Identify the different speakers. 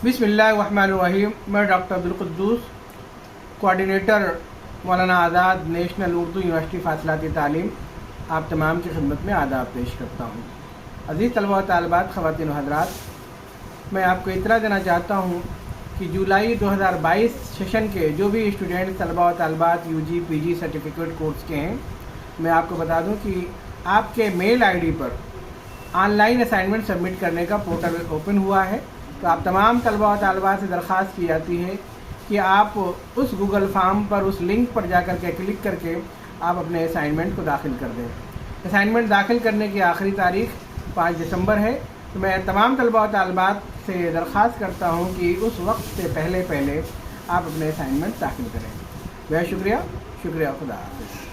Speaker 1: बिस्मिल्लाहिर्रहमानिर्रहीम। मैं doctor Abdul Quddus, coordinator मौलाना आज़ाद national Urdu university फ़ासिलाती तालीम, आप तमाम की खिदमत में आदाब पेश करता हूँ। अज़ीज़ तलबा व तालिबात, ख़वातीन व हज़रात, मैं आपको इतला देना चाहता हूँ कि जुलाई 2022 सेशन के जो भी स्टूडेंट तलबा व तालिबात यूजी पीजी सर्टिफिकेट कोर्स के हैं, मैं आपको बता दूँ कि आपके मेल आईडी पर ऑनलाइन असाइनमेंट सबमिट करने का पोर्टल ओपन हुआ है। तो आप तमाम तलबा व तालिबात से दरख्वास्त की जाती है कि आप उस गूगल फॉर्म पर, उस लिंक पर जाकर के क्लिक करके आप अपने असाइनमेंट को दाखिल कर दें। असाइनमेंट दाखिल करने की आखिरी तारीख 5 दिसंबर है। तो मैं तमाम तलबा व तालिबात से दरख्वास्त करता हूँ कि उस वक्त से पहले आप अपने असाइनमेंट दाखिल करें। बहुत शुक्रिया, खुदा हाफ़िज़।